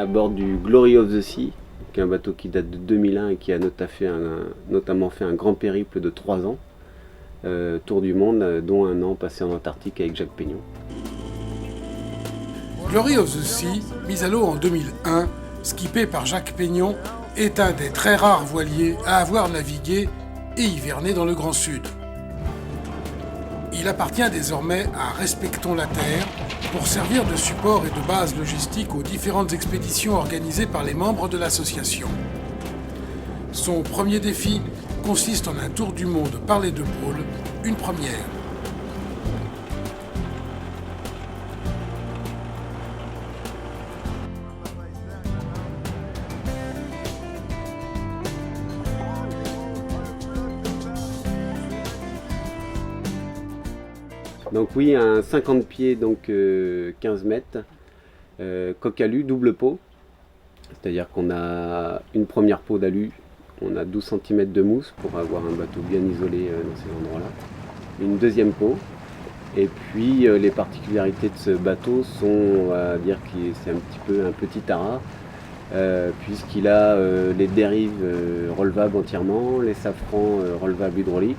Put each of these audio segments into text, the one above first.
à bord du Glory of the Sea, qui est un bateau qui date de 2001 et qui a notamment fait un grand périple de 3 ans, tour du monde, dont un an passé en Antarctique avec Jacques Peignon. Glory of the Sea, mis à l'eau en 2001, skippé par Jacques Peignon, est un des très rares voiliers à avoir navigué et hiverné dans le Grand Sud. Il appartient désormais à Respectons la Terre pour servir de support et de base logistique aux différentes expéditions organisées par les membres de l'association. Son premier défi consiste en un tour du monde par les 2 pôles, une première. Donc oui, un 50 pieds, donc 15 mètres, coque alu, double peau. C'est-à-dire qu'on a une première peau d'alu, on a 12 cm de mousse pour avoir un bateau bien isolé dans ces endroits-là. Une deuxième peau. Et puis les particularités de ce bateau sont, on va dire que c'est un petit peu un petit aras, puisqu'il a les dérives relevables entièrement, les safrans relevables hydrauliques,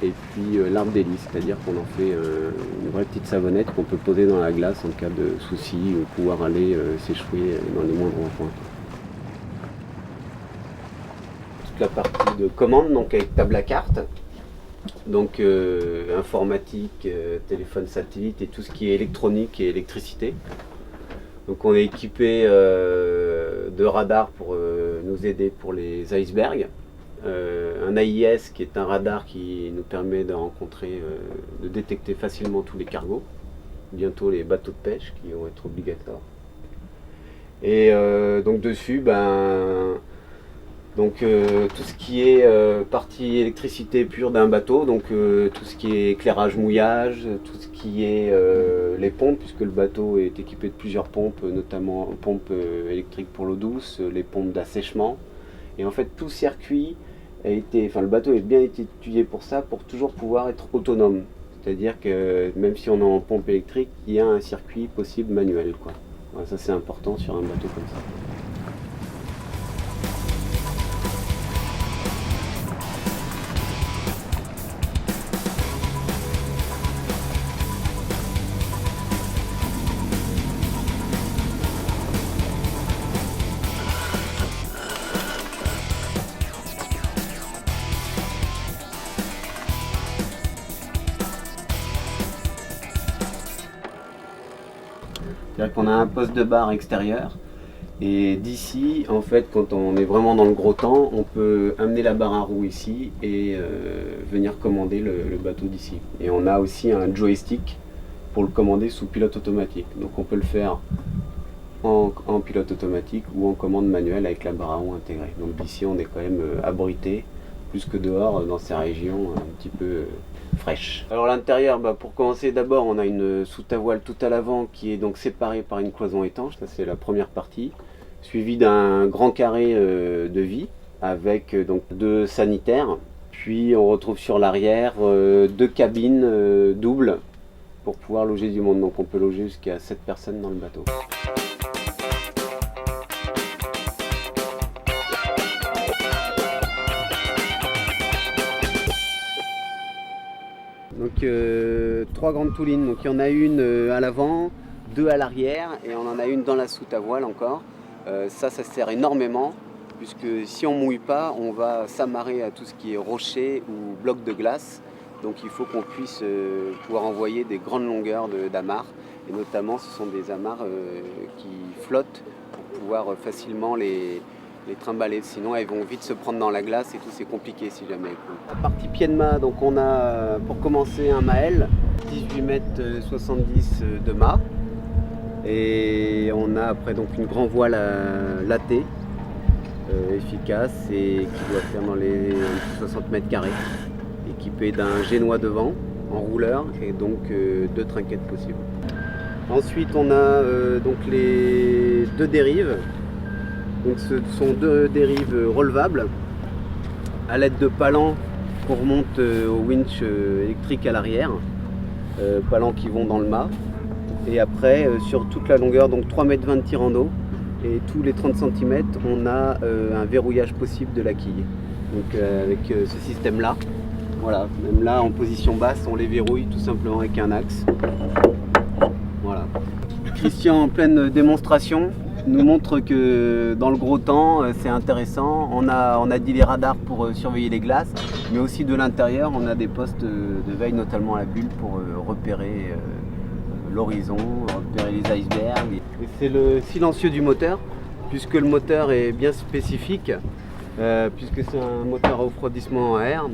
et puis l'arbre d'hélice, c'est-à-dire qu'on en fait une vraie petite savonnette qu'on peut poser dans la glace en cas de souci ou pouvoir aller s'échouer dans les moindres coins. Toute la partie de commande, donc avec table à carte, donc informatique, téléphone satellite et tout ce qui est électronique et électricité. Donc on est équipé de radars pour nous aider pour les icebergs. Un AIS qui est un radar qui nous permet de de détecter facilement tous les cargos, bientôt les bateaux de pêche qui vont être obligatoires. Et donc dessus, tout ce qui est partie électricité pure d'un bateau, donc tout ce qui est éclairage mouillage, tout ce qui est les pompes, puisque le bateau est équipé de plusieurs pompes, notamment pompes électriques pour l'eau douce, les pompes d'assèchement. Et en fait tout circuit le bateau est bien étudié pour ça, pour toujours pouvoir être autonome. C'est-à-dire que même si on est en pompe électrique, il y a un circuit possible manuel, quoi. Voilà, ça c'est important sur un bateau comme ça. C'est-à-dire qu'on a un poste de barre extérieur et d'ici, en fait, quand on est vraiment dans le gros temps, on peut amener la barre à roue ici et venir commander le bateau d'ici. Et on a aussi un joystick pour le commander sous pilote automatique. Donc on peut le faire en pilote automatique ou en commande manuelle avec la barre à roue intégrée. Donc d'ici, on est quand même abrité, plus que dehors, dans ces régions un petit peu fraîche. Alors l'intérieur, pour commencer, d'abord on a une soute à voile tout à l'avant qui est donc séparée par une cloison étanche, ça c'est la première partie, suivie d'un grand carré de vie avec donc 2 sanitaires, puis on retrouve sur l'arrière 2 cabines doubles pour pouvoir loger du monde, donc on peut loger jusqu'à 7 personnes dans le bateau. Donc 3 grandes toulines, donc il y en a une à l'avant, 2 à l'arrière et on en a une dans la soute à voile encore. Ça sert énormément puisque si on mouille pas, on va s'amarrer à tout ce qui est rocher ou bloc de glace. Donc il faut qu'on puisse pouvoir envoyer des grandes longueurs d'amarres et notamment ce sont des amarres qui flottent pour pouvoir facilement les trimballer, sinon elles vont vite se prendre dans la glace et tout, c'est compliqué si jamais elles coulent. La partie pied de mât, donc on a pour commencer un Maël, 18 mètres 70 de mât, et on a après donc une grand voile latée, efficace et qui doit faire dans les 60 mètres carrés, équipé d'un génois devant en rouleur et donc 2 trinquettes possibles. Ensuite on a donc les 2 dérives. Donc ce sont 2 dérives relevables à l'aide de palans qu'on remonte au winch électrique à l'arrière, palans qui vont dans le mât. Et après sur toute la longueur, donc 3,20 m de tirant d'eau, et tous les 30 cm, on a un verrouillage possible de la quille. Donc avec ce système-là, voilà, même là en position basse, on les verrouille tout simplement avec un axe. Voilà. Christian, en pleine démonstration, nous montre que dans le gros temps, c'est intéressant. On a dit les radars pour surveiller les glaces, mais aussi de l'intérieur, on a des postes de veille, notamment à la bulle, pour repérer l'horizon, repérer les icebergs. Et c'est le silencieux du moteur, puisque le moteur est bien spécifique, puisque c'est un moteur à refroidissement à air,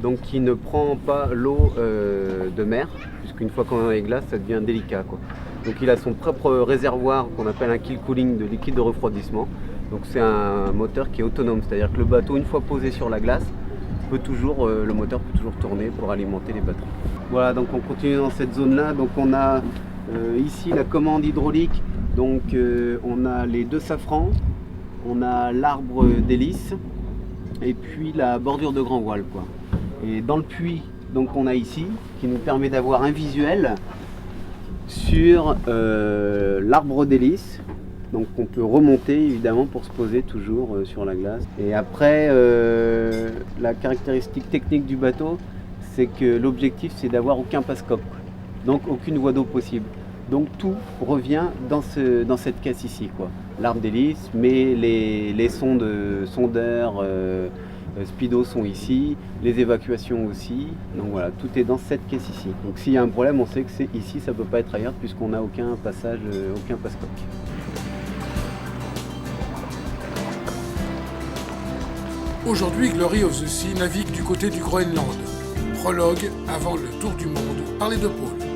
donc qui ne prend pas l'eau de mer, puisqu'une fois qu'on a les glaces, ça devient délicat, quoi. Donc il a son propre réservoir qu'on appelle un kill cooling de liquide de refroidissement. Donc c'est un moteur qui est autonome, c'est-à-dire que le bateau, une fois posé sur la glace, le moteur peut toujours tourner pour alimenter les batteries. Voilà, donc on continue dans cette zone-là. Donc on a ici la commande hydraulique. Donc on a les deux safrans, on a l'arbre d'hélice et puis la bordure de grand voile, quoi. Et dans le puits, donc on a ici qui nous permet d'avoir un visuel sur l'arbre d'hélice, donc on peut remonter évidemment pour se poser toujours sur la glace. Et après, la caractéristique technique du bateau, c'est que l'objectif c'est d'avoir aucun passe-coque, donc aucune voie d'eau possible. Donc tout revient dans cette caisse ici, quoi. L'arbre d'hélice, mais les sondeurs, speedo sont ici, les évacuations aussi. Donc voilà, tout est dans cette caisse ici. Donc s'il y a un problème, on sait que c'est ici, ça ne peut pas être ailleurs puisqu'on n'a aucun passage, aucun passe-coque. Aujourd'hui, Glory of the Sea navigue du côté du Groenland. Prologue avant le tour du monde par les deux pôles.